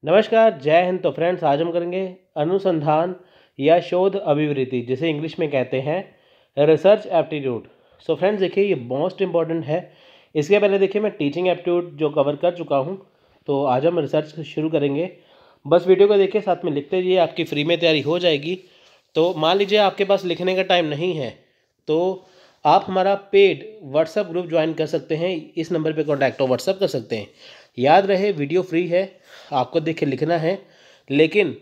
नमस्कार, जय हिंद। तो फ्रेंड्स, आज हम करेंगे अनुसंधान या शोध अभिवृत्ति, जिसे इंग्लिश में कहते हैं रिसर्च एप्टीट्यूड। सो फ्रेंड्स, देखिए ये मोस्ट इंपॉर्टेंट है। इसके पहले देखिए मैं टीचिंग एप्टीट्यूड जो कवर कर चुका हूँ, तो आज हम रिसर्च शुरू करेंगे। बस वीडियो को देखिए, साथ में लिखते जाइए, आपकी फ्री में तैयारी हो जाएगी। तो मान लीजिए आपके पास लिखने का टाइम नहीं है, तो आप हमारा पेड व्हाट्सएप ग्रुप ज्वाइन कर सकते हैं। इस नंबर पे कॉन्टैक्ट और व्हाट्सएप कर सकते हैं। याद रहे, वीडियो फ्री है, आपको देख के लिखना है। लेकिन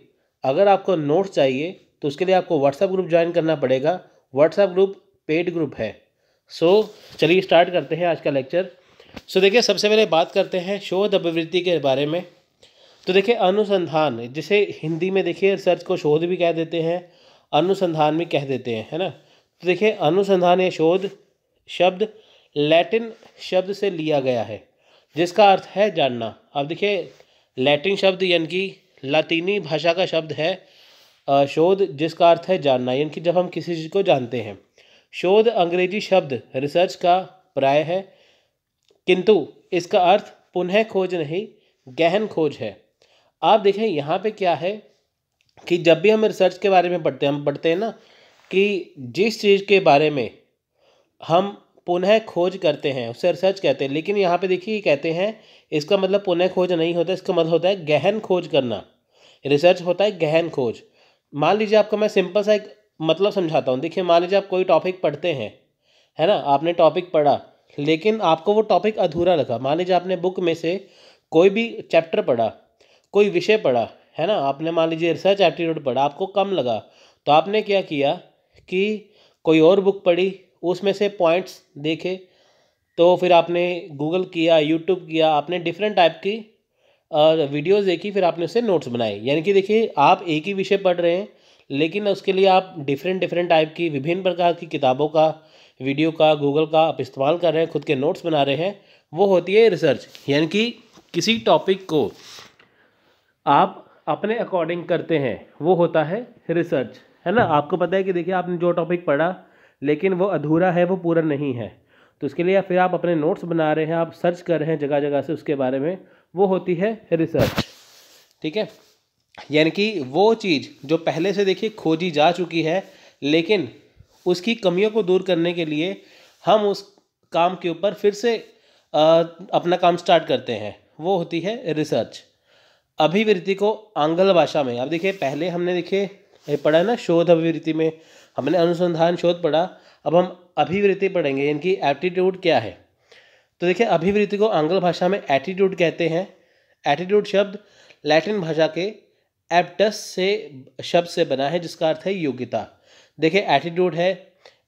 अगर आपको नोट्स चाहिए तो उसके लिए आपको व्हाट्सएप ग्रुप ज्वाइन करना पड़ेगा। व्हाट्सएप ग्रुप पेड ग्रुप है। सो चलिए स्टार्ट करते हैं आज का लेक्चर। सो देखिए, सबसे पहले बात करते हैं शोध अभिवृत्ति के बारे में। तो देखिए, अनुसंधान, जिसे हिंदी में देखिए रिसर्च को शोध भी कह देते हैं, अनुसंधान भी कह देते हैं, है ना। तो देखिए, अनुसंधान या शोध शब्द लैटिन शब्द से लिया गया है, जिसका अर्थ है जानना। अब देखिए, लैटिन शब्द यानी कि लातीनी भाषा का शब्द है शोध, जिसका अर्थ है जानना, यानी कि जब हम किसी चीज़ को जानते हैं। शोध अंग्रेजी शब्द रिसर्च का पर्याय है, किंतु इसका अर्थ पुनः खोज नहीं, गहन खोज है। आप देखें यहाँ पे क्या है कि जब भी हम रिसर्च के बारे में पढ़ते हैं, हम पढ़ते हैं ना कि जिस चीज़ के बारे में हम पुनः खोज करते हैं उसे रिसर्च कहते हैं। लेकिन यहाँ पे देखिए, कहते हैं इसका मतलब पुनः खोज नहीं होता, इसका मतलब होता है गहन खोज करना। रिसर्च होता है गहन खोज। मान लीजिए आपको मैं सिंपल सा एक मतलब समझाता हूँ। देखिए, मान लीजिए आप कोई टॉपिक पढ़ते हैं, है ना। आपने टॉपिक पढ़ा, लेकिन आपको वो टॉपिक अधूरा लगा। मान लीजिए आपने बुक में से कोई भी चैप्टर पढ़ा, कोई विषय पढ़ा, है ना। आपने मान लीजिए रिसर्च एप्टीट्यूड पढ़ा, आपको कम लगा, तो आपने क्या किया कि कोई और बुक पढ़ी, उसमें से पॉइंट्स देखे, तो फिर आपने गूगल किया, यूट्यूब किया, आपने डिफरेंट टाइप की वीडियोस देखी, फिर आपने उससे नोट्स बनाए। यानी कि देखिए, आप एक ही विषय पढ़ रहे हैं, लेकिन उसके लिए आप डिफरेंट डिफरेंट टाइप की विभिन्न प्रकार की किताबों का, वीडियो का, गूगल का आप इस्तेमाल कर रहे हैं, खुद के नोट्स बना रहे हैं। वो होती है रिसर्च। यानी कि किसी टॉपिक को आप अपने अकॉर्डिंग करते हैं, वो होता है रिसर्च, है ना। आपको पता है कि देखिए, आपने जो टॉपिक पढ़ा, लेकिन वो अधूरा है, वो पूरा नहीं है, तो उसके लिए फिर आप अपने नोट्स बना रहे हैं, आप सर्च कर रहे हैं जगह जगह से उसके बारे में, वो होती है रिसर्च। ठीक है। यानी कि वो चीज़ जो पहले से देखिए खोजी जा चुकी है, लेकिन उसकी कमियों को दूर करने के लिए हम उस काम के ऊपर फिर से अपना काम स्टार्ट करते हैं, वो होती है रिसर्च। अभिवृत्ति को आंग्ल भाषा में, अब देखिए, पहले हमने देखिए पढ़ा है ना, शोध अभिवृत्ति में हमने अनुसंधान शोध पढ़ा। अब हम अभिवृत्ति पढ़ेंगे, यानी कि एप्टीट्यूड क्या है। तो देखिए, अभिवृत्ति को आंग्ल भाषा में एटीट्यूड कहते हैं। एटीट्यूड शब्द लैटिन भाषा के एप्टस से शब्द से बना है, जिसका अर्थ है योग्यता। देखिए, एटीट्यूड है,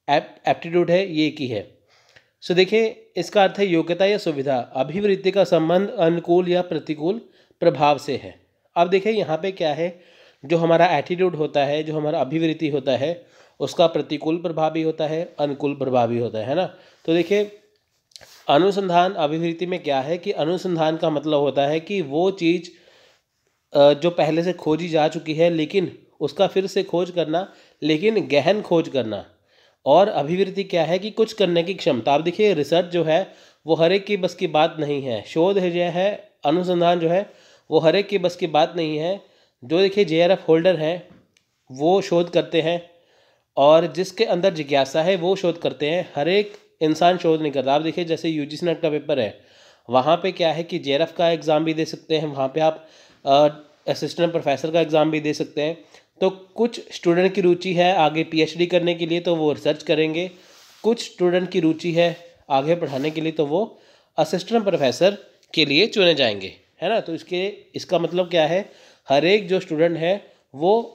एप्टीट्यूड है, ये एक ही है। सो देखिए, इसका अर्थ है योग्यता या सुविधा। अभिवृत्ति का संबंध अनुकूल या प्रतिकूल प्रभाव से है। अब देखिए, यहाँ पे क्या है, जो हमारा एटीट्यूड होता है, जो हमारा अभिवृत्ति होता है, उसका प्रतिकूल प्रभाव भी होता है, अनुकूल प्रभाव भी होता है ना। तो देखिए, अनुसंधान अभिवृत्ति में क्या है कि अनुसंधान का मतलब होता है कि वो चीज़ जो पहले से खोजी जा चुकी है, लेकिन उसका फिर से खोज करना, लेकिन गहन खोज करना। और अभिवृत्ति क्या है कि कुछ करने की क्षमता। आप देखिए, रिसर्च जो है वो हर एक की बस की बात नहीं है। शोध है जो है, अनुसंधान जो है, वो हर एक की बस की बात नहीं है। जो देखिए JRF होल्डर हैं, वो शोध करते हैं, और जिसके अंदर जिज्ञासा है वो शोध करते हैं। हर एक इंसान शोध नहीं करता। आप देखिए, जैसे UGC नेट का पेपर है, वहाँ पे क्या है कि JRF का एग्ज़ाम भी दे सकते हैं, वहाँ पे आप असिस्टेंट प्रोफेसर का एग्ज़ाम भी दे सकते हैं। तो कुछ स्टूडेंट की रुचि है आगे PhD करने के लिए, तो वो रिसर्च करेंगे। कुछ स्टूडेंट की रुचि है आगे पढ़ाने के लिए, तो वो असिस्टेंट प्रोफेसर के लिए चुने जाएंगे, है ना। तो इसका मतलब क्या है, हर एक जो स्टूडेंट है वो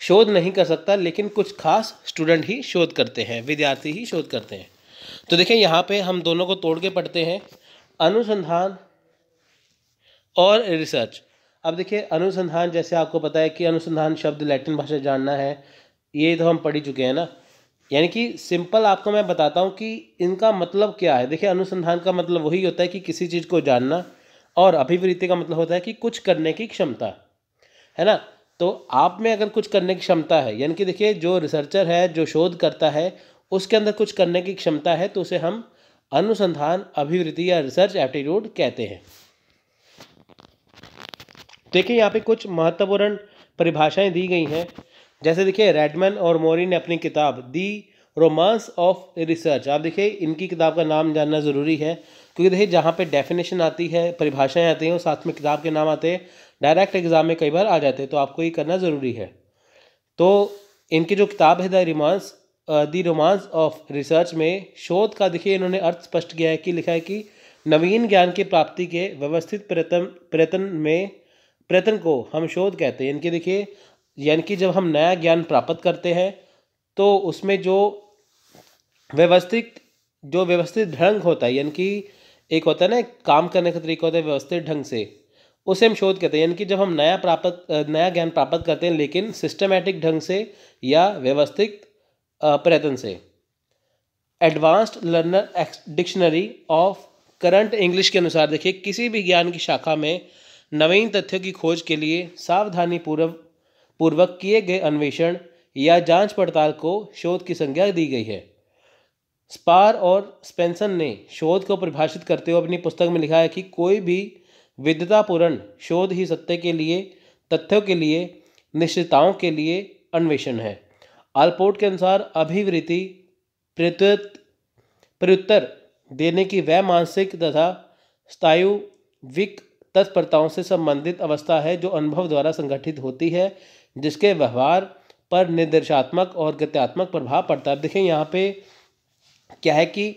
शोध नहीं कर सकता, लेकिन कुछ खास स्टूडेंट ही शोध करते हैं, विद्यार्थी ही शोध करते हैं। तो देखिए, यहाँ पे हम दोनों को तोड़ के पढ़ते हैं, अनुसंधान और रिसर्च। अब देखिए, अनुसंधान, जैसे आपको पता है कि अनुसंधान शब्द लैटिन भाषा जानना है, ये तो हम पढ़ ही चुके हैं ना। यानी कि सिंपल आपको मैं बताता हूँ कि इनका मतलब क्या है। देखिए, अनुसंधान का मतलब वही होता है कि किसी चीज़ को जानना, और अभिवृत्ति का मतलब होता है कि कुछ करने की क्षमता, है ना। तो आप में अगर कुछ करने की क्षमता है, यानी कि देखिए, जो रिसर्चर है, जो शोध करता है, उसके अंदर कुछ करने की क्षमता है, तो उसे हम अनुसंधान अभिवृत्ति या रिसर्च एप्टीट्यूड कहते हैं। देखिए यहाँ पे कुछ महत्वपूर्ण परिभाषाएं दी गई हैं। जैसे देखिए रेडमैन और मोरी ने अपनी किताब दी रोमांस ऑफ रिसर्च, आप देखिए इनकी किताब का नाम जानना ज़रूरी है, क्योंकि देखिए जहाँ पे डेफिनेशन आती है, परिभाषाएं आती हैं और साथ में किताब के नाम आते हैं, डायरेक्ट एग्जाम में कई बार आ जाते हैं, तो आपको ये करना ज़रूरी है। तो इनकी जो किताब है द रोमांस ऑफ रिसर्च में शोध का देखिए इन्होंने अर्थ स्पष्ट किया है कि लिखा है कि नवीन ज्ञान की प्राप्ति के व्यवस्थित प्रयत्न को हम शोध कहते हैं। इनके देखिए यानी कि जब हम नया ज्ञान प्राप्त करते हैं तो उसमें जो व्यवस्थित ढंग होता है, यानी कि एक होता है ना काम करने का तरीका होता है व्यवस्थित ढंग से, उसे हम शोध कहते हैं। यानी कि जब हम नया ज्ञान प्राप्त करते हैं लेकिन सिस्टमैटिक ढंग से या व्यवस्थित प्रयत्न से। Advanced learner dictionary of current English के अनुसार देखिए किसी भी ज्ञान की शाखा में नवीन तथ्यों की खोज के लिए सावधानी पूर्वक किए गए अन्वेषण या जांच पड़ताल को शोध की संज्ञा दी गई है। स्पार और स्पेंसन ने शोध को परिभाषित करते हुए अपनी पुस्तक में लिखा है कि कोई भी विद्वतापूर्ण शोध ही सत्य के लिए, तथ्यों के लिए, निश्चितताओं के लिए अन्वेषण है। आलपोर्ट के अनुसार अभिवृत्ति प्रत्युत्तर देने की वह मानसिक तथा स्थायिक तत्परताओं से संबंधित अवस्था है जो अनुभव द्वारा संगठित होती है, जिसके व्यवहार पर निर्देशात्मक और गत्यात्मक प्रभाव पड़ता है। देखिए यहाँ पे क्या है कि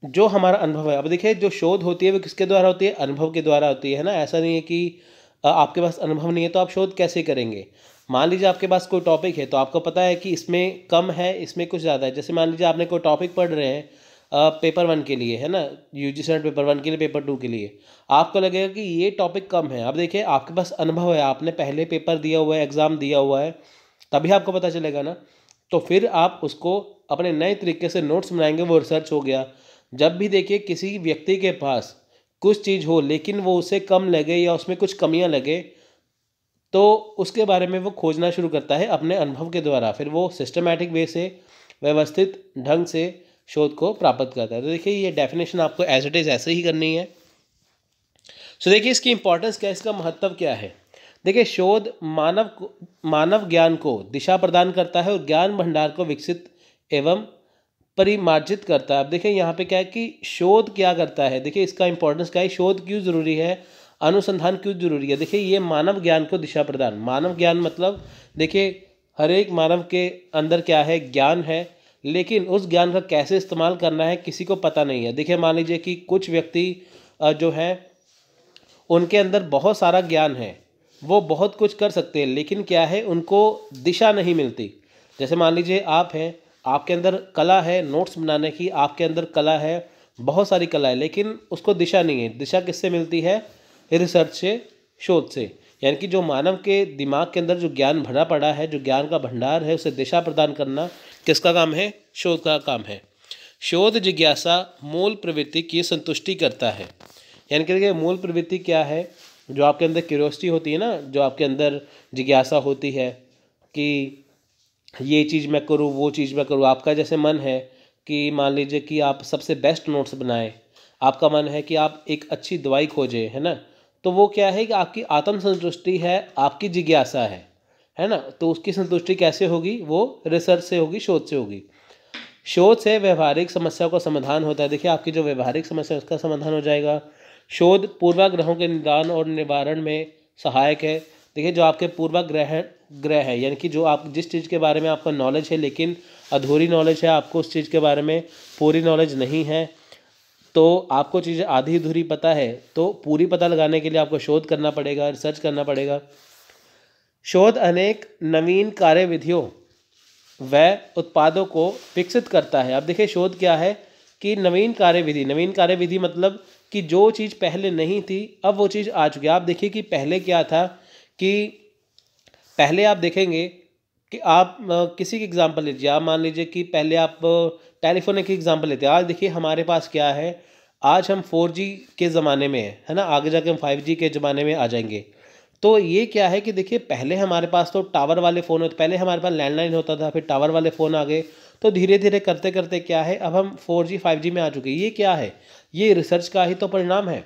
जो हमारा अनुभव है, अब देखिए जो शोध होती है वो किसके द्वारा होती है, अनुभव के द्वारा होती है ना। ऐसा नहीं है कि आपके पास अनुभव नहीं है तो आप शोध कैसे करेंगे। मान लीजिए आपके पास कोई टॉपिक है तो आपको पता है कि इसमें कम है, इसमें कुछ ज़्यादा है। जैसे मान लीजिए आपने कोई टॉपिक पढ़ रहे हैं पेपर 1 के लिए, है ना, यूजी सेट पेपर 1 के लिए, पेपर 2 के लिए, आपको लगेगा कि ये टॉपिक कम है। अब देखिए आपके पास अनुभव है, आपने पहले पेपर दिया हुआ है, एग्ज़ाम दिया हुआ है, तभी आपको पता चलेगा ना। तो फिर आप उसको अपने नए तरीके से नोट्स बनाएंगे, वो रिसर्च हो गया। जब भी देखिए किसी व्यक्ति के पास कुछ चीज़ हो लेकिन वो उसे कम लगे या उसमें कुछ कमियां लगे, तो उसके बारे में वो खोजना शुरू करता है अपने अनुभव के द्वारा। फिर वो सिस्टमैटिक वे से, व्यवस्थित ढंग से शोध को प्राप्त करता है। तो देखिए ये डेफिनेशन आपको एज इट इज़ ऐसे ही करनी है। सो देखिए इसकी इंपॉर्टेंस क्या है, इसका महत्व क्या है। देखिए शोध मानव ज्ञान को दिशा प्रदान करता है और ज्ञान भंडार को विकसित एवं परिमार्जित करता है। अब देखिए यहाँ पे क्या है कि शोध क्या करता है, देखिए इसका इंपॉर्टेंस क्या है, शोध क्यों जरूरी है, अनुसंधान क्यों जरूरी है। देखिए ये मानव ज्ञान को दिशा प्रदान, मानव ज्ञान मतलब देखिए हर एक मानव के अंदर क्या है, ज्ञान है, लेकिन उस ज्ञान का कैसे इस्तेमाल करना है किसी को पता नहीं है। देखिए मान लीजिए कि कुछ व्यक्ति जो है उनके अंदर बहुत सारा ज्ञान है, वो बहुत कुछ कर सकते हैं, लेकिन क्या है उनको दिशा नहीं मिलती। जैसे मान लीजिए आप हैं, आपके अंदर कला है नोट्स बनाने की, आपके अंदर कला है, बहुत सारी कला है, लेकिन उसको दिशा नहीं है। दिशा किससे मिलती है, रिसर्च से, शोध से। यानी कि जो मानव के दिमाग के अंदर जो ज्ञान भरा पड़ा है, जो ज्ञान का भंडार है, उसे दिशा प्रदान करना किसका काम है, शोध का काम है। शोध जिज्ञासा मूल प्रवृत्ति की संतुष्टि करता है। यानी कि देखिए मूल प्रवृत्ति क्या है, जो आपके अंदर क्यूरियोसिटी होती है ना, जो आपके अंदर जिज्ञासा होती है कि ये चीज़ मैं करूँ, वो चीज़ मैं करूँ। आपका जैसे मन है कि मान लीजिए कि आप सबसे बेस्ट नोट्स बनाएं, आपका मन है कि आप एक अच्छी दवाई खोजें, है ना, तो वो क्या है कि आपकी आत्म संतुष्टि है, आपकी जिज्ञासा है ना। तो उसकी संतुष्टि कैसे होगी, वो रिसर्च से होगी, शोध से होगी। शोध से व्यवहारिक समस्या का समाधान होता है। देखिए आपकी जो व्यवहारिक समस्या है उसका समाधान हो जाएगा। शोध पूर्वाग्रहों के निदान और निवारण में सहायक है। देखिए जो आपके पूर्वाग्रह है, यानी कि जो आप जिस चीज़ के बारे में आपका नॉलेज है लेकिन अधूरी नॉलेज है, आपको उस चीज़ के बारे में पूरी नॉलेज नहीं है, तो आपको चीज़ें आधी अधूरी पता है, तो पूरी पता लगाने के लिए आपको शोध करना पड़ेगा, रिसर्च करना पड़ेगा। शोध अनेक नवीन कार्यविधियों व उत्पादों को विकसित करता है। अब देखिए शोध क्या है कि नवीन कार्यविधि मतलब कि जो चीज़ पहले नहीं थी अब वो चीज़ आ चुकी है। आप देखिए कि पहले क्या था कि पहले आप देखेंगे कि आप किसी की एग्जांपल लीजिए, आप मान लीजिए कि पहले आप टेलीफोन की एग्जांपल लेते हैं। आज देखिए हमारे पास क्या है, आज हम 4G के ज़माने में है ना, आगे जाके हम 5G के ज़माने में आ जाएंगे। तो ये क्या है कि देखिए पहले हमारे पास तो टावर वाले फ़ोन होते, पहले हमारे पास लैंडलाइन होता था, फिर टावर वाले फ़ोन आ गए, तो धीरे धीरे करते करते क्या है अब हम 4G 5G में आ चुके हैं। ये क्या है, ये रिसर्च का ही तो परिणाम है।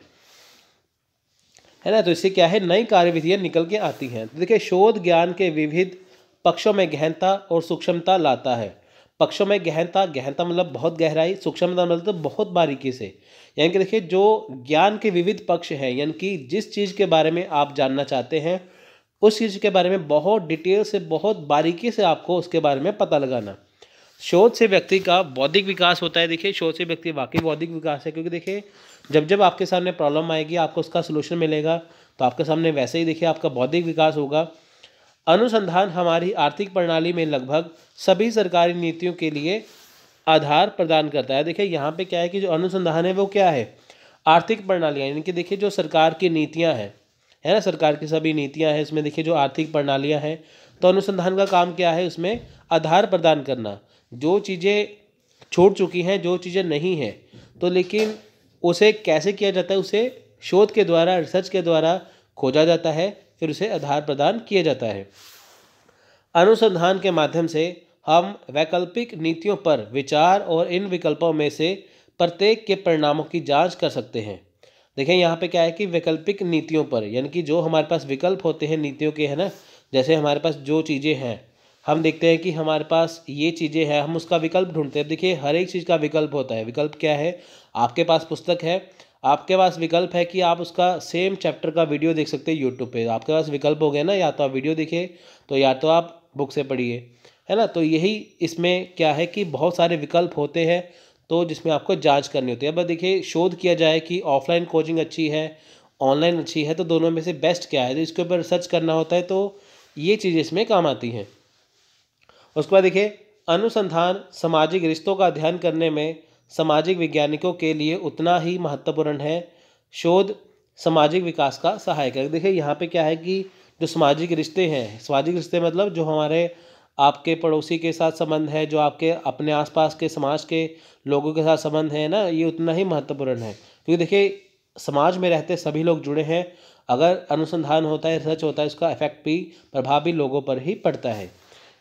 है ना। तो इससे क्या है, नई कार्यविधियाँ निकल के आती हैं। तो देखिए शोध ज्ञान के विविध पक्षों में गहनता और सूक्ष्मता लाता है। पक्षों में गहनता, गहनता मतलब बहुत गहराई, सूक्ष्मता मतलब तो बहुत बारीकी से। यानी कि देखिए जो ज्ञान के विविध पक्ष हैं, यानी कि जिस चीज़ के बारे में आप जानना चाहते हैं उस चीज़ के बारे में बहुत डिटेल से, बहुत बारीकी से आपको उसके बारे में पता लगाना। शोध से व्यक्ति का बौद्धिक विकास होता है। देखिए शोध से व्यक्ति वाकई बौद्धिक विकास है, क्योंकि देखिए जब जब आपके सामने प्रॉब्लम आएगी आपको उसका सलूशन मिलेगा, तो आपके सामने वैसे ही देखिए आपका बौद्धिक विकास होगा। अनुसंधान हमारी आर्थिक प्रणाली में लगभग सभी सरकारी नीतियों के लिए आधार प्रदान करता है। देखिए यहाँ पे क्या है कि जो अनुसंधान है वो क्या है, आर्थिक प्रणालियाँ, यानी कि देखिए जो सरकार की नीतियाँ हैं, है ना, सरकार की सभी नीतियाँ हैं, इसमें देखिए जो आर्थिक प्रणालियाँ हैं, तो अनुसंधान का काम क्या है, उसमें आधार प्रदान करना। जो चीज़ें छूट चुकी हैं, जो चीज़ें नहीं हैं, तो लेकिन उसे कैसे किया जाता है, उसे शोध के द्वारा, रिसर्च के द्वारा खोजा जाता है, फिर उसे आधार प्रदान किया जाता है। अनुसंधान के माध्यम से हम वैकल्पिक नीतियों पर विचार और इन विकल्पों में से प्रत्येक के परिणामों की जांच कर सकते हैं। देखें यहाँ पे क्या है कि वैकल्पिक नीतियों पर, यानी कि जो हमारे पास विकल्प होते हैं नीतियों के, है ना, जैसे हमारे पास जो चीज़ें हैं, हम देखते हैं कि हमारे पास ये चीज़ें हैं, हम उसका विकल्प ढूंढते हैं। देखिए हर एक चीज़ का विकल्प होता है। विकल्प क्या है, आपके पास पुस्तक है, आपके पास विकल्प है कि आप उसका सेम चैप्टर का वीडियो देख सकते हैं यूट्यूब पे। आपके पास विकल्प हो गया ना, या तो आप वीडियो देखिए, तो या तो आप बुक से पढ़िए, है ना। तो यही इसमें क्या है कि बहुत सारे विकल्प होते हैं, तो जिसमें आपको जांच करनी होती है। अब देखिए शोध किया जाए कि ऑफलाइन कोचिंग अच्छी है, ऑनलाइन अच्छी है, तो दोनों में से बेस्ट क्या है, तो इसके ऊपर रिसर्च करना होता है। तो ये चीज़ें इसमें काम आती हैं। उसके बाद देखिए अनुसंधान सामाजिक रिश्तों का अध्ययन करने में सामाजिक वैज्ञानिकों के लिए उतना ही महत्वपूर्ण है। शोध सामाजिक विकास का सहायक है। देखिए यहाँ पे क्या है कि जो सामाजिक रिश्ते हैं, सामाजिक रिश्ते मतलब जो हमारे आपके पड़ोसी के साथ संबंध है, जो आपके अपने आसपास के समाज के लोगों के साथ संबंध है ना, ये उतना ही महत्वपूर्ण है। क्योंकि देखिए समाज में रहते सभी लोग जुड़े हैं। अगर अनुसंधान होता है, रिसर्च होता है, इसका इफेक्ट भी, प्रभाव भी लोगों पर ही पड़ता है।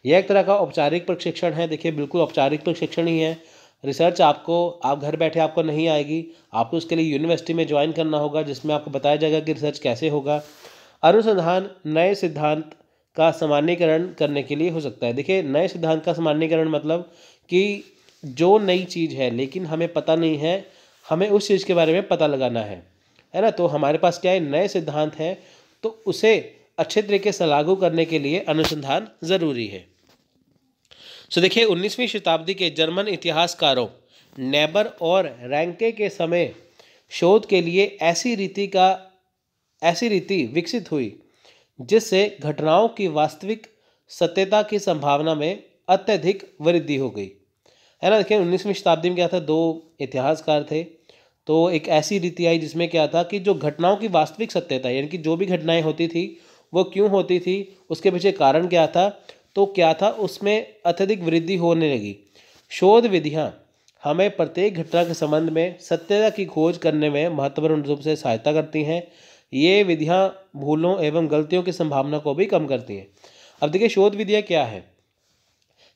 यह एक तरह का औपचारिक प्रशिक्षण है। देखिए बिल्कुल औपचारिक प्रशिक्षण ही है। रिसर्च आपको, आप घर बैठे आपको नहीं आएगी, आपको उसके लिए यूनिवर्सिटी में ज्वाइन करना होगा, जिसमें आपको बताया जाएगा कि रिसर्च कैसे होगा। अनुसंधान नए सिद्धांत का सामान्यीकरण करने के लिए हो सकता है। देखिए नए सिद्धांत का सामान्यीकरण मतलब कि जो नई चीज़ है लेकिन हमें पता नहीं है, हमें उस चीज़ के बारे में पता लगाना है ना। तो हमारे पास क्या है, नए सिद्धांत हैं, तो उसे अच्छे तरीके से लागू करने के लिए अनुसंधान ज़रूरी है। सो देखिए 19वीं शताब्दी के जर्मन इतिहासकारों नेबर और रैंके के समय शोध के लिए ऐसी रीति विकसित हुई जिससे घटनाओं की वास्तविक सत्यता की संभावना में अत्यधिक वृद्धि हो गई, है ना। देखिए 19वीं शताब्दी में क्या था, दो इतिहासकार थे, तो एक ऐसी रीति आई जिसमें क्या था कि जो घटनाओं की वास्तविक सत्यता, यानी कि जो भी घटनाएं होती थी वो क्यों होती थी, उसके पीछे कारण क्या था, तो क्या था, उसमें अत्यधिक वृद्धि होने लगी। शोध विधियाँ हमें प्रत्येक घटना के संबंध में सत्यता की खोज करने में महत्वपूर्ण रूप से सहायता करती हैं। ये विधियाँ भूलों एवं गलतियों की संभावना को भी कम करती हैं। अब देखिए शोध विधियाँ क्या है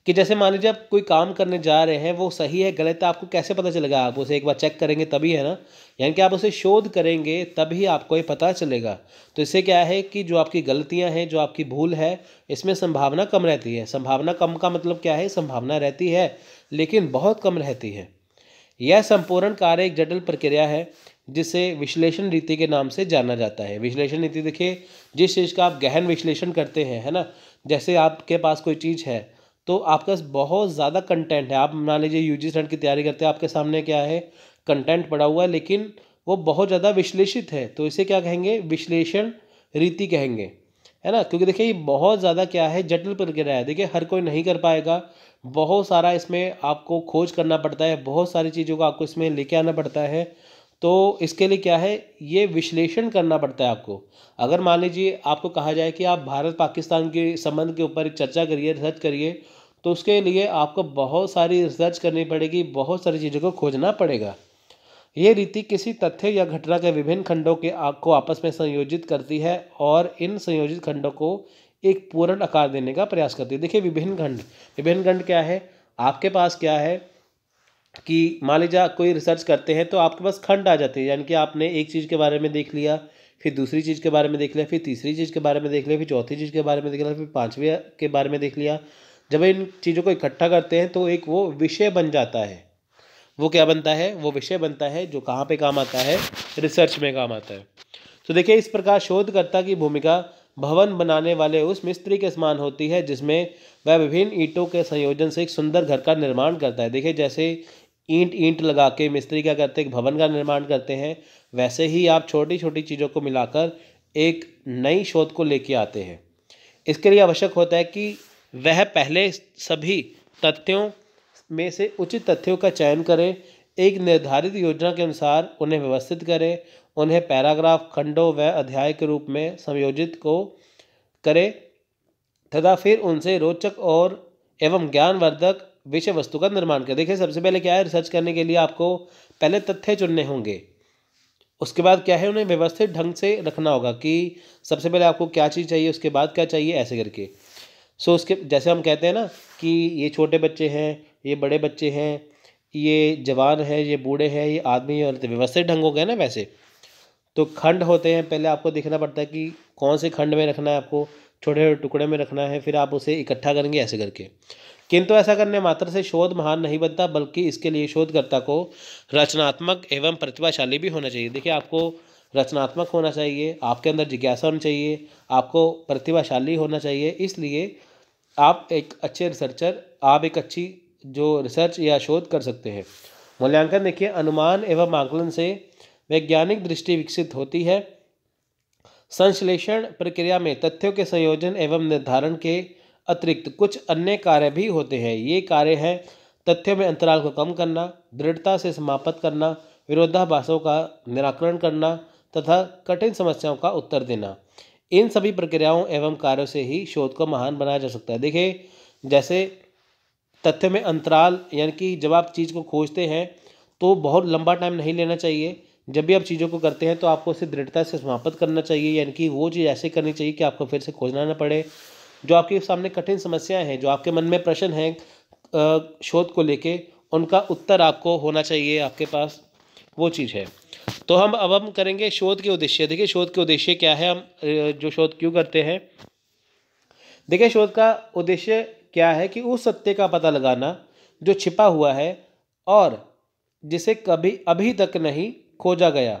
कि जैसे मान लीजिए आप कोई काम करने जा रहे हैं, वो सही है गलत है, आपको कैसे पता चलेगा, आप उसे एक बार चेक करेंगे तभी, है ना। यानी कि आप उसे शोध करेंगे तभी आपको ये पता चलेगा। तो इससे क्या है कि जो आपकी गलतियां हैं, जो आपकी भूल है, इसमें संभावना कम रहती है। संभावना कम का मतलब क्या है, संभावना रहती है लेकिन बहुत कम रहती है। यह संपूर्ण कार्य एक जटिल प्रक्रिया है जिसे विश्लेषण रीति के नाम से जाना जाता है। विश्लेषण रीति देखिए जिस चीज़ का आप गहन विश्लेषण करते हैं, है ना, जैसे आपके पास कोई चीज़ है तो आपके पास बहुत ज़्यादा कंटेंट है, आप मान लीजिए यूजी सेट की तैयारी करते हैं, आपके सामने क्या है, कंटेंट पड़ा हुआ है, लेकिन वो बहुत ज़्यादा विश्लेषित है, तो इसे क्या कहेंगे, विश्लेषण रीति कहेंगे, है ना। क्योंकि देखिए ये बहुत ज़्यादा क्या है, जटिल प्रक्रिया है। देखिए हर कोई नहीं कर पाएगा, बहुत सारा इसमें आपको खोज करना पड़ता है, बहुत सारी चीज़ों को आपको इसमें लेके आना पड़ता है। तो इसके लिए क्या है, ये विश्लेषण करना पड़ता है आपको। अगर मान लीजिए आपको कहा जाए कि आप भारत पाकिस्तान के संबंध के ऊपर एक चर्चा करिए, रिसर्च करिए, तो उसके लिए आपको बहुत सारी रिसर्च करनी पड़ेगी, बहुत सारी चीज़ों को खोजना पड़ेगा। ये रीति किसी तथ्य या घटना के विभिन्न खंडों को आपस में संयोजित करती है और इन संयोजित खंडों को एक पूर्ण आकार देने का प्रयास करती है। देखिए विभिन्न खंड क्या है, आपके पास क्या है कि मान लीजिए आप कोई रिसर्च करते हैं तो आपके पास खंड आ जाते हैं, यानी कि आपने एक चीज़ के बारे में देख लिया, फिर दूसरी चीज़ के बारे में देख लिया, फिर तीसरी चीज़ के बारे में देख लिया, फिर चौथी चीज़ के बारे में देख लिया, फिर पाँचवीं के बारे में देख लिया। जब इन चीज़ों को इकट्ठा करते हैं तो एक वो विषय बन जाता है। वो क्या बनता है? वो विषय बनता है जो कहाँ पे काम आता है? रिसर्च में काम आता है। तो देखिए, इस प्रकार शोधकर्ता की भूमिका भवन बनाने वाले उस मिस्त्री के समान होती है जिसमें वह विभिन्न ईंटों के संयोजन से एक सुंदर घर का निर्माण करता है। देखिए, जैसे ईंट लगा के मिस्त्री क्या करते हैं? एक भवन का निर्माण करते हैं। वैसे ही आप छोटी छोटी चीज़ों को मिलाकर एक नई शोध को लेके आते हैं। इसके लिए आवश्यक होता है कि वह पहले सभी तथ्यों में से उचित तथ्यों का चयन करें, एक निर्धारित योजना के अनुसार उन्हें व्यवस्थित करें, उन्हें पैराग्राफ, खंडों व अध्याय के रूप में संयोजित को करें तथा फिर उनसे रोचक और एवं ज्ञानवर्धक विषय वस्तु का निर्माण करें। देखिए, सबसे पहले क्या है? रिसर्च करने के लिए आपको पहले तथ्य चुनने होंगे। उसके बाद क्या है? उन्हें व्यवस्थित ढंग से रखना होगा कि सबसे पहले आपको क्या चीज़ चाहिए, उसके बाद क्या चाहिए, ऐसे करके। उसके जैसे हम कहते हैं ना कि ये छोटे बच्चे हैं, ये बड़े बच्चे हैं, ये जवान है, ये बूढ़े हैं, ये आदमी और व्यवस्थित ढंग हो गया ना। वैसे तो खंड होते हैं, पहले आपको देखना पड़ता है कि कौन से खंड में रखना है, आपको छोटे छोटे टुकड़े में रखना है, फिर आप उसे इकट्ठा करेंगे ऐसे करके। किंतु ऐसा करने मात्र से शोध महान नहीं बनता, बल्कि इसके लिए शोधकर्ता को रचनात्मक एवं प्रतिभाशाली भी होना चाहिए। देखिए, आपको रचनात्मक होना चाहिए, आपके अंदर जिज्ञासा होनी चाहिए, आपको प्रतिभाशाली होना चाहिए। इसलिए आप एक अच्छे रिसर्चर, आप एक अच्छी जो रिसर्च या शोध कर सकते हैं। मूल्यांकन देखिए, अनुमान एवं आकलन से वैज्ञानिक दृष्टि विकसित होती है। संश्लेषण प्रक्रिया में तथ्यों के संयोजन एवं निर्धारण के अतिरिक्त कुछ अन्य कार्य भी होते हैं। ये कार्य हैं तथ्यों में अंतराल को कम करना, दृढ़ता से समाप्त करना, विरोधाभासों का निराकरण करना तथा कठिन समस्याओं का उत्तर देना। इन सभी प्रक्रियाओं एवं कार्यों से ही शोध को महान बनाया जा सकता है। देखिए, जैसे तथ्य में अंतराल, यानी कि जब आप चीज़ को खोजते हैं तो बहुत लंबा टाइम नहीं लेना चाहिए। जब भी आप चीज़ों को करते हैं तो आपको उसे दृढ़ता से समाप्त करना चाहिए, यानी कि वो चीज़ ऐसे करनी चाहिए कि आपको फिर से खोजना ना पड़े। जो आपके सामने कठिन समस्याएं हैं, जो आपके मन में प्रश्न हैं शोध को लेके, उनका उत्तर आपको होना चाहिए आपके पास, वो चीज़ है। तो हम करेंगे शोध के उद्देश्य। देखिए, शोध के उद्देश्य क्या है, हम जो शोध क्यों करते हैं। देखिए, शोध का उद्देश्य क्या है कि उस सत्य का पता लगाना जो छिपा हुआ है और जिसे कभी अभी तक नहीं खोजा गया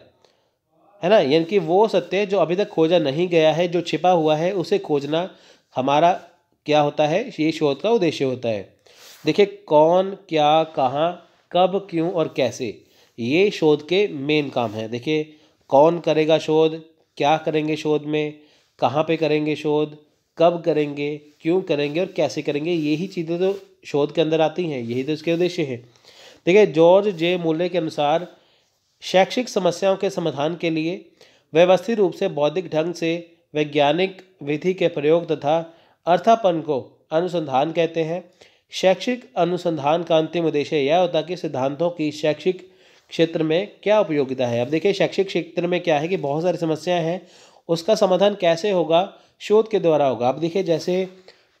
है ना, यानी कि वो सत्य जो अभी तक खोजा नहीं गया है, जो छिपा हुआ है, उसे खोजना हमारा क्या होता है, ये शोध का उद्देश्य होता है। देखिए, कौन, क्या, कहाँ, कब, क्यों और कैसे, ये शोध के मेन काम हैं। देखिए, कौन करेगा शोध, क्या करेंगे शोध में, कहाँ पे करेंगे शोध, कब करेंगे, क्यों करेंगे और कैसे करेंगे, यही चीज़ें तो शोध के अंदर आती हैं, यही तो इसके उद्देश्य हैं। देखिए, जॉर्ज जे मूले के अनुसार शैक्षिक समस्याओं के समाधान के लिए व्यवस्थित रूप से बौद्धिक ढंग से वैज्ञानिक विधि के प्रयोग तथा अर्थापन को अनुसंधान कहते हैं। शैक्षिक अनुसंधान का अंतिम उद्देश्य यह होता है कि सिद्धांतों की शैक्षिक क्षेत्र में क्या उपयोगिता है। अब देखिए, शैक्षिक क्षेत्र में क्या है कि बहुत सारी समस्याएं हैं, उसका समाधान कैसे होगा, शोध के द्वारा होगा। अब देखिए, जैसे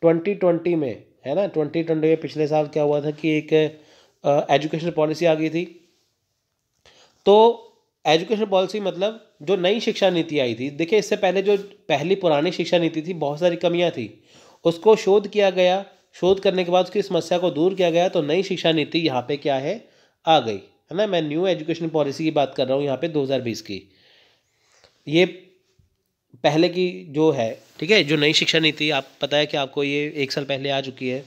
2020 में है ना, 2020 में पिछले साल क्या हुआ था कि एक एजुकेशन पॉलिसी आ गई थी। तो एजुकेशन पॉलिसी मतलब जो नई शिक्षा नीति आई थी। देखिए, इससे पहले जो पहली पुरानी शिक्षा नीति थी, बहुत सारी कमियां थी, उसको शोध किया गया। शोध करने के बाद उसकी समस्या को दूर किया गया, तो नई शिक्षा नीति यहाँ पे क्या है, आ गई है ना। मैं न्यू एजुकेशन पॉलिसी की बात कर रहा हूँ यहाँ पे 2020 की। ये पहले की जो है, ठीक है, जो नई शिक्षा नीति, आप पता है कि आपको ये 1 साल पहले आ चुकी है।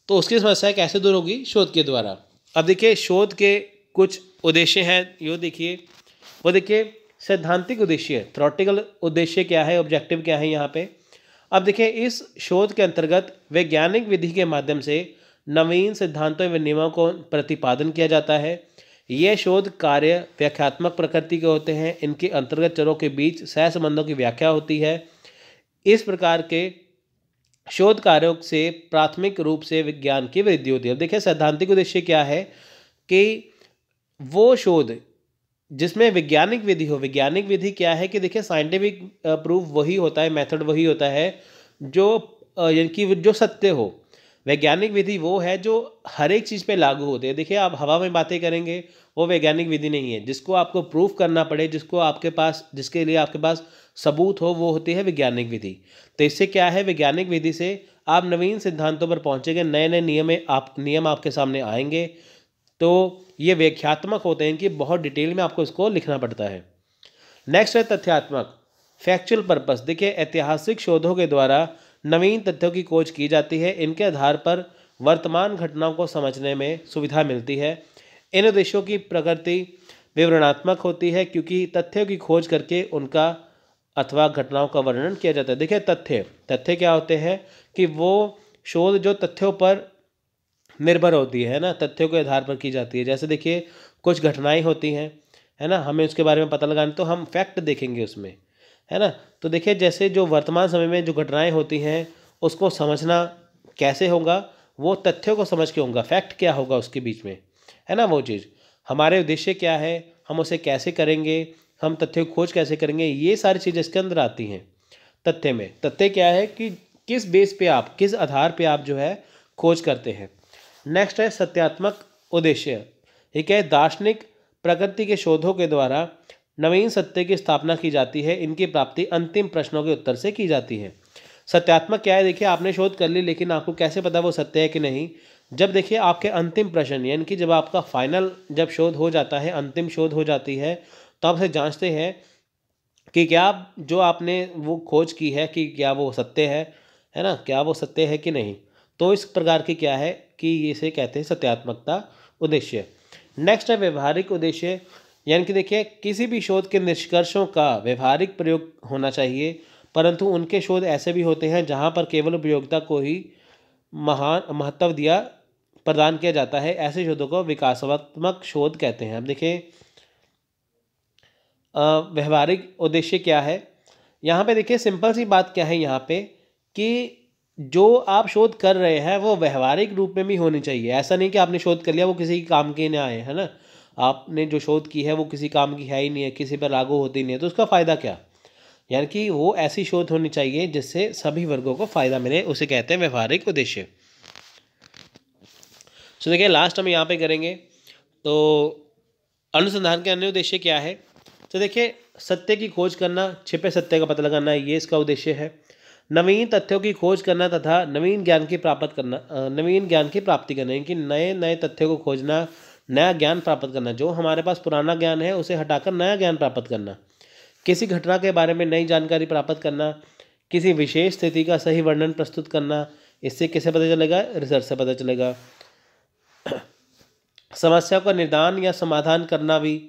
तो उसकी समस्या कैसे दूर होगी, शोध के द्वारा। अब देखिए, शोध के कुछ उद्देश्य हैं, यो देखिए, वो देखिए, सैद्धांतिक उद्देश्य, थ्योरेटिकल उद्देश्य क्या है, ऑब्जेक्टिव क्या है यहाँ पे। अब देखिए, इस शोध के अंतर्गत वैज्ञानिक विधि के माध्यम से नवीन सिद्धांतों व नियमों को प्रतिपादन किया जाता है। ये शोध कार्य व्याख्यात्मक प्रकृति के होते हैं। इनके अंतर्गत चरों के बीच सहसंबंधों की व्याख्या होती है। इस प्रकार के शोध कार्यों से प्राथमिक रूप से विज्ञान की वृद्धि होती है। अब देखिए, सैद्धांतिक उद्देश्य क्या है कि वो शोध जिसमें वैज्ञानिक विधि हो। वैज्ञानिक विधि क्या है कि देखिए, साइंटिफिक प्रूफ वही होता है, मेथड वही होता है जो यानी कि जो सत्य हो। वैज्ञानिक विधि वो है जो हर एक चीज़ पे लागू होती है। देखिए आप हवा में बातें करेंगे, वो वैज्ञानिक विधि नहीं है। जिसको आपको प्रूफ करना पड़े, जिसको आपके पास जिसके लिए आपके पास सबूत हो, वो होती है वैज्ञानिक विधि। तो इससे क्या है, वैज्ञानिक विधि से आप नवीन सिद्धांतों पर पहुँचेंगे, नए नए नियम आपके सामने आएंगे। तो ये व्याख्यात्मक होते हैं, इनकी बहुत डिटेल में आपको इसको लिखना पड़ता है। नेक्स्ट है तथ्यात्मक, फैक्चुअल पर्पस। देखिए ऐतिहासिक शोधों के द्वारा नवीन तथ्यों की खोज की जाती है। इनके आधार पर वर्तमान घटनाओं को समझने में सुविधा मिलती है। इन उद्देश्यों की प्रकृति विवरणात्मक होती है, क्योंकि तथ्यों की खोज करके उनका अथवा घटनाओं का वर्णन किया जाता है। देखिए तथ्य क्या होते हैं कि वो शोध जो तथ्यों पर निर्भर होती है ना, तथ्यों के आधार पर की जाती है। जैसे देखिए कुछ घटनाएं होती हैं, है ना, हमें उसके बारे में पता लगाना, तो हम फैक्ट देखेंगे उसमें, है ना। तो देखिए जैसे जो वर्तमान समय में जो घटनाएं होती हैं, उसको समझना कैसे होगा, वो तथ्यों को समझ के होगा। फैक्ट क्या होगा उसके बीच में, है ना, वो चीज़। हमारे उद्देश्य क्या है, हम उसे कैसे करेंगे, हम तथ्यों की खोज कैसे करेंगे, ये सारी चीज़ें इसके अंदर आती हैं तथ्य में। तथ्य क्या है कि किस बेस पे आप, किस आधार पे आप जो है खोज करते हैं। नेक्स्ट है सत्यात्मक उद्देश्य। ठीक है, दार्शनिक प्रकृति के शोधों के द्वारा नवीन सत्य की स्थापना की जाती है। इनकी प्राप्ति अंतिम प्रश्नों के उत्तर से की जाती है। सत्यात्मक क्या है, देखिए आपने शोध कर ली, लेकिन आपको कैसे पता वो सत्य है कि नहीं। जब देखिए आपके अंतिम प्रश्न, यानी कि जब आपका फाइनल जब शोध हो जाता है, अंतिम शोध हो जाती है, तो आप उसे जांचते हैं कि क्या जो आपने वो खोज की है कि क्या वो सत्य है ना, क्या वो सत्य है कि नहीं। तो इस प्रकार की क्या है कि इसे कहते हैं सत्यात्मकता उद्देश्य। नेक्स्ट है व्यवहारिक उद्देश्य, यानी कि देखिए किसी भी शोध के निष्कर्षों का व्यवहारिक प्रयोग होना चाहिए, परंतु उनके शोध ऐसे भी होते हैं जहां पर केवल उपयोगिता को ही महान महत्व दिया प्रदान किया जाता है। ऐसे शोधों को विकासात्मक शोध कहते हैं। अब देखिए व्यवहारिक उद्देश्य क्या है, यहाँ पे देखिए सिंपल सी बात क्या है यहाँ पे कि जो आप शोध कर रहे हैं वो व्यवहारिक रूप में भी होनी चाहिए। ऐसा नहीं कि आपने शोध कर लिया वो किसी काम के ना आए, है ना। आपने जो शोध की है वो किसी काम की है ही नहीं है, किसी पर लागू होती नहीं है, तो उसका फ़ायदा क्या। यानी कि वो ऐसी शोध होनी चाहिए जिससे सभी वर्गों को फ़ायदा मिले, उसे कहते हैं व्यवहारिक उद्देश्य। तो देखिए लास्ट हम यहाँ पे करेंगे, तो अनुसंधान के अन्य उद्देश्य क्या है। तो देखिए सत्य की खोज करना, छिपे सत्य का पता लगाना, ये इसका उद्देश्य है। नवीन तथ्यों की खोज करना तथा नवीन ज्ञान की प्राप्ति करना, यानी कि नए नए तथ्यों को खोजना, नया ज्ञान प्राप्त करना। जो हमारे पास पुराना ज्ञान है उसे हटाकर नया ज्ञान प्राप्त करना, किसी घटना के बारे में नई जानकारी प्राप्त करना, किसी विशेष स्थिति का सही वर्णन प्रस्तुत करना। इससे किसे पता चलेगा, रिसर्च से पता चलेगा। समस्या का निदान या समाधान करना भी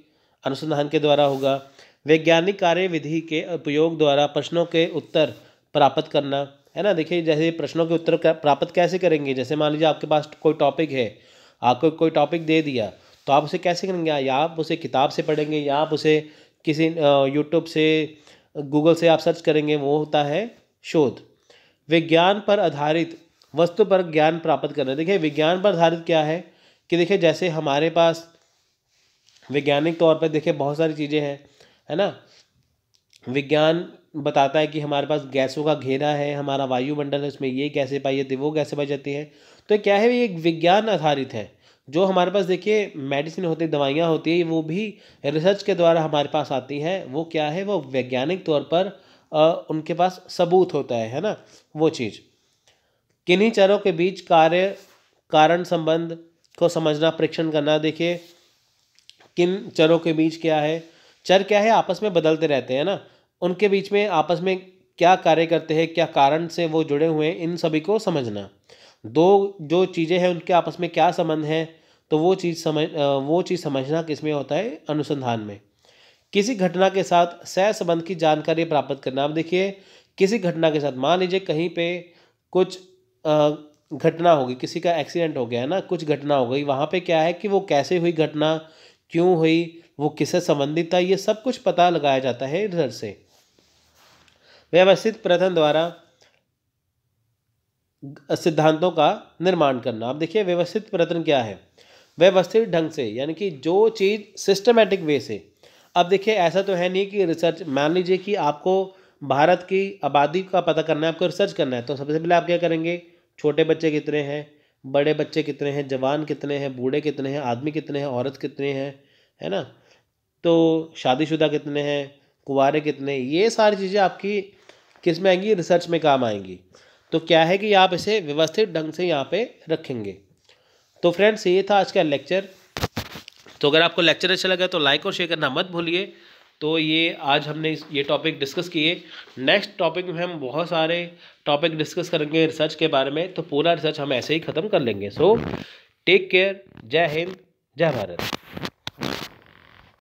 अनुसंधान के द्वारा होगा। वैज्ञानिक कार्यविधि के उपयोग द्वारा प्रश्नों के उत्तर प्राप्त करना, है ना। देखिए जैसे प्रश्नों के उत्तर प्राप्त कैसे करेंगे, जैसे मान लीजिए आपके पास कोई टॉपिक है, आपको कोई टॉपिक दे दिया, तो आप उसे कैसे करेंगे, या आप उसे किताब से पढ़ेंगे, या आप उसे किसी यूट्यूब से, गूगल से आप सर्च करेंगे, वो होता है शोध। विज्ञान पर आधारित वस्तु पर ज्ञान प्राप्त करना। देखिए विज्ञान पर आधारित क्या है कि देखिए जैसे हमारे पास वैज्ञानिक तौर पर देखिए बहुत सारी चीज़ें हैं, है ना। विज्ञान बताता है कि हमारे पास गैसों का घेरा है, हमारा वायुमंडल है, उसमें ये गैसें पाई जाती है, वो गैसें पाई जाती है। तो क्या है, ये एक विज्ञान आधारित है। जो हमारे पास देखिए मेडिसिन होती है, दवाइयाँ होती है, वो भी रिसर्च के द्वारा हमारे पास आती हैं। वो क्या है, वो वैज्ञानिक तौर पर उनके पास सबूत होता है ना, वो चीज़। किन्हीं चरों के बीच कारण संबंध को समझना, परीक्षण करना। देखिए किन चरों के बीच क्या है, चर क्या है, आपस में बदलते रहते हैं ना, उनके बीच में आपस में क्या कार्य करते हैं, क्या कारण से वो जुड़े हुए हैं, इन सभी को समझना। दो जो चीज़ें हैं उनके आपस में क्या संबंध है, तो वो चीज़ समझना किसमें होता है, अनुसंधान में। किसी घटना के साथ सह संबंध की जानकारी प्राप्त करना। अब देखिए किसी घटना के साथ, मान लीजिए कहीं पे कुछ घटना होगी, किसी का एक्सीडेंट हो गया है ना, कुछ घटना हो गई, वहाँ पे क्या है कि वो कैसे हुई घटना, क्यों हुई, वो किससे संबंधित था, ये सब कुछ पता लगाया जाता है रिसर्च से। व्यवस्थित प्रथन द्वारा सिद्धांतों का निर्माण करना। अब देखिए व्यवस्थित प्रयत्न क्या है, व्यवस्थित ढंग से, यानी कि जो चीज़ सिस्टमेटिक वे से। अब देखिए ऐसा तो है नहीं कि रिसर्च, मान लीजिए कि आपको भारत की आबादी का पता करना है, आपको रिसर्च करना है, तो सबसे पहले आप क्या करेंगे, छोटे बच्चे कितने हैं, बड़े बच्चे कितने हैं, जवान कितने हैं, बूढ़े कितने हैं, आदमी कितने हैं, औरत कितने हैं, है ना। तो शादीशुदा कितने हैं, कुंवारे कितने, ये सारी चीज़ें आपकी किस में आएंगी, रिसर्च में काम आएंगी। तो क्या है कि आप इसे व्यवस्थित ढंग से यहाँ पे रखेंगे। तो फ्रेंड्स ये था आज का लेक्चर। तो अगर आपको लेक्चर अच्छा लगा तो लाइक और शेयर करना मत भूलिए। तो ये आज हमने ये टॉपिक डिस्कस किए। नेक्स्ट टॉपिक में हम बहुत सारे टॉपिक डिस्कस करेंगे रिसर्च के बारे में, तो पूरा रिसर्च हम ऐसे ही ख़त्म कर लेंगे। सो टेक केयर, जय हिंद, जय भारत।